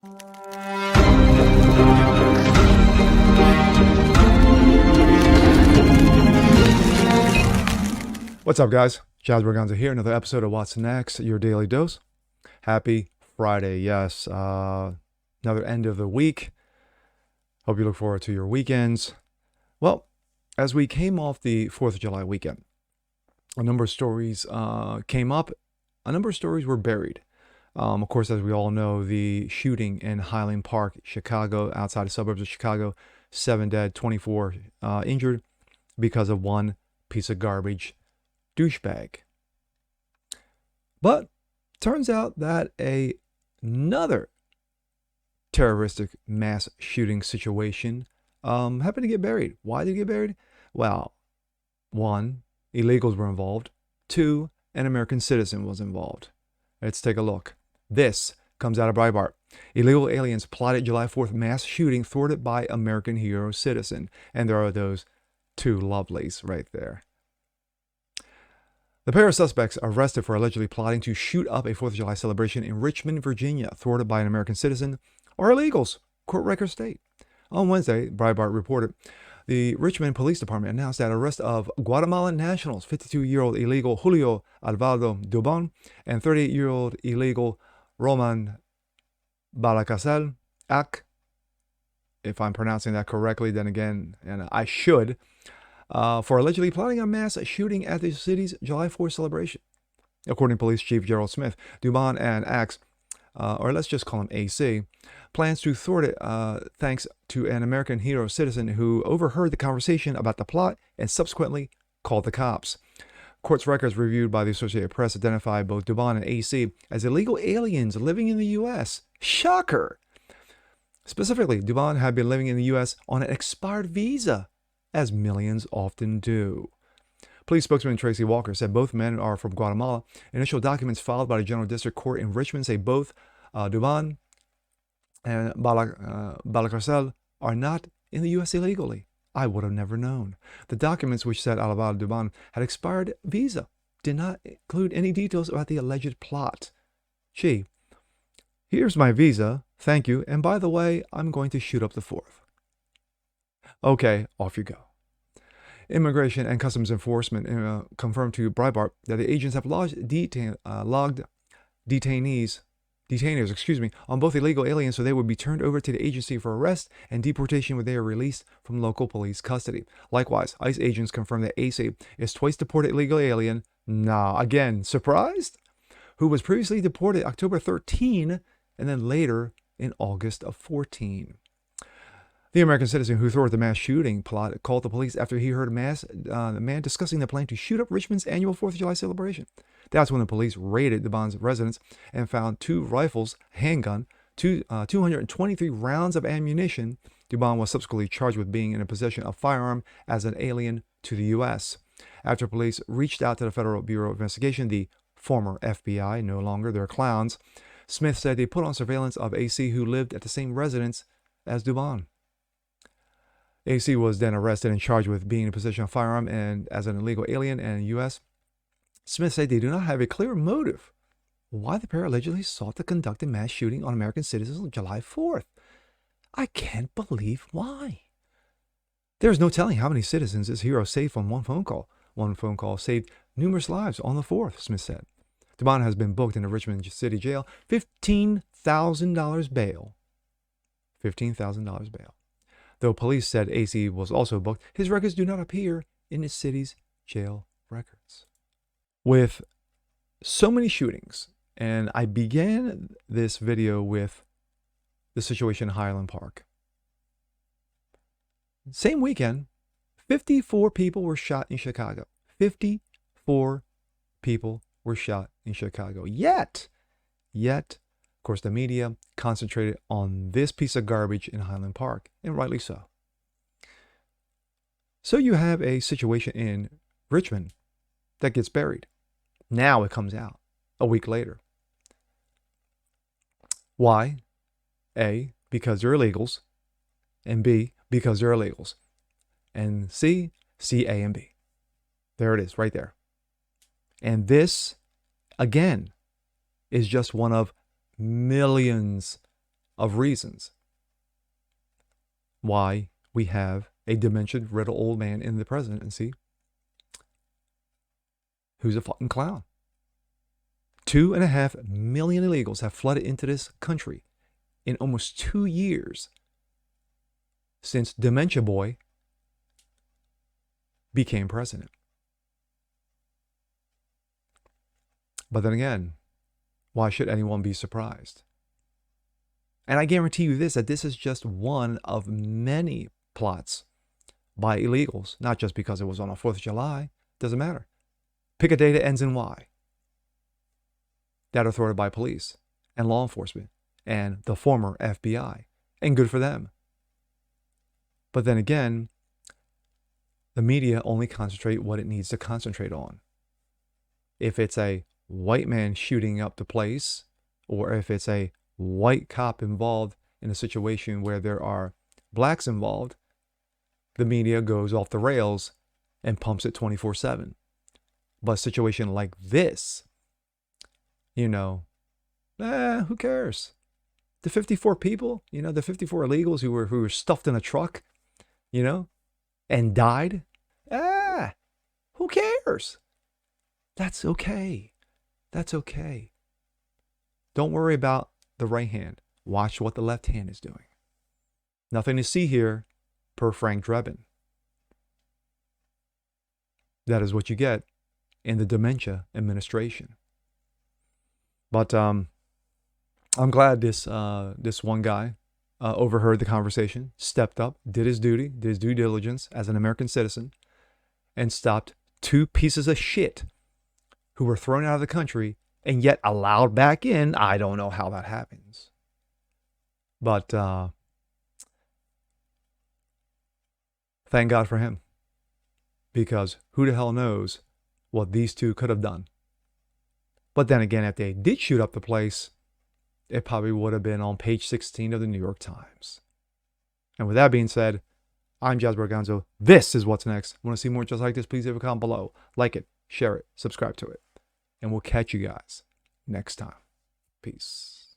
What's up, guys? Jazz Berganza here. Another episode of What's Next, your daily dose. Happy Friday. Yes, another end of the week. Hope you look forward to your weekends. Well, as we came off the 4th of July weekend, a number of stories came up. A number of stories were buried. Of course, as we all know, the shooting in Highland Park, Chicago, outside the suburbs of Chicago, 7 dead, 24 injured because of one piece of garbage douchebag. But turns out that another terroristic mass shooting situation happened to get buried. Why did it get buried? Well, 1, illegals were involved. 2, an American citizen was involved. Let's take a look. This comes out of Breitbart. Illegal aliens plotted July 4th mass shooting thwarted by American hero citizen. And there are those 2 lovelies right there. The pair of suspects arrested for allegedly plotting to shoot up a 4th of July celebration in Richmond, Virginia, thwarted by an American citizen, are illegals, court records state. On Wednesday, Breitbart reported, the Richmond Police Department announced that arrest of Guatemalan nationals, 52-year-old illegal Julio Alvaro Dubon and 38-year-old illegal Roman Balacasel Ac, if I'm pronouncing that correctly, then again, and I should, for allegedly plotting a mass shooting at the city's July 4th celebration. According to Police Chief Gerald Smith, Dubon and Axe, or let's just call him AC, plans to thwart it thanks to an American hero citizen who overheard the conversation about the plot and subsequently called the cops. Court's records reviewed by the Associated Press identified both Dubon and AC as illegal aliens living in the U.S. Shocker! Specifically, Dubon had been living in the U.S. on an expired visa, as millions often do. Police spokesman Tracy Walker said both men are from Guatemala. Initial documents filed by the General District Court in Richmond say both Dubon and Balacasel are not in the U.S. illegally. I would have never known. The documents which said Alvaro Dubon had expired visa did not include any details about the alleged plot. Gee, here's my visa, thank you, and by the way, I'm going to shoot up the 4th. Okay, off you go. Immigration and Customs Enforcement confirmed to Breitbart that the agents have logged detainers on both illegal aliens so they would be turned over to the agency for arrest and deportation when they are released from local police custody. Likewise, ICE agents confirmed that AC is twice deported illegal alien, again, surprised? Who was previously deported October 13 and then later in August of 14. The American citizen who thwarted the mass shooting plot called the police after he heard a man discussing the plan to shoot up Richmond's annual 4th of July celebration. That's when the police raided Dubon's residence and found 2 rifles, handgun, 223 rounds of ammunition. Dubon was subsequently charged with being in possession of a firearm as an alien to the U.S. After police reached out to the Federal Bureau of Investigation, the former FBI, no longer, they're clowns, Smith said they put on surveillance of AC who lived at the same residence as Dubon. AC was then arrested and charged with being in possession of a firearm and as an illegal alien in the U.S. Smith said they do not have a clear motive why the pair allegedly sought to conduct a mass shooting on American citizens on July 4th. I can't believe why. There is no telling how many citizens this hero saved from one phone call. One phone call saved numerous lives on the 4th, Smith said. Dubon has been booked in the Richmond City Jail, $15,000 bail. $15,000 bail. Though police said AC was also booked, his records do not appear in the city's jail records. With so many shootings, and I began this video with the situation in Highland Park. Same weekend, 54 people were shot in Chicago. 54 people were shot in Chicago. Yet, of course, the media concentrated on this piece of garbage in Highland Park, and rightly so. So you have a situation in Richmond that gets buried. Now it comes out a week later. Why? A, because they're illegals, and B, because they're illegals. And C, A, and B. There it is, right there. And this, again, is just one of millions of reasons why we have a dementia-riddled old man in the presidency who's a fucking clown. 2.5 million illegals have flooded into this country in almost 2 years since Dementia Boy became president. But then again, why should anyone be surprised? And I guarantee you this, that this is just one of many plots by illegals, not just because it was on the 4th of July. Doesn't matter. Pick a day that ends in Y. That are thwarted by police and law enforcement and the former FBI. And good for them. But then again, the media only concentrate what it needs to concentrate on. If it's a white man shooting up the place, or if it's a white cop involved in a situation where there are blacks involved, the media goes off the rails and pumps it 24/7. But a situation like this, who cares? The 54 people, the 54 illegals who were stuffed in a truck, and died. Who cares? That's okay. That's okay. Don't worry about the right hand. Watch what the left hand is doing. Nothing to see here, per Frank Drebin. That is what you get in the dementia administration. But I'm glad this one guy overheard the conversation, stepped up, did his duty, did his due diligence as an American citizen, and stopped 2 pieces of shit who were thrown out of the country and yet allowed back in. I don't know how that happens. But thank God for him. Because who the hell knows what these 2 could have done. But then again, if they did shoot up the place, it probably would have been on page 16 of the New York Times. And with that being said, I'm Jazz Berganzo. This is What's Next. Want to see more just like this? Please leave a comment below. Like it, share it, subscribe to it. And we'll catch you guys next time. Peace.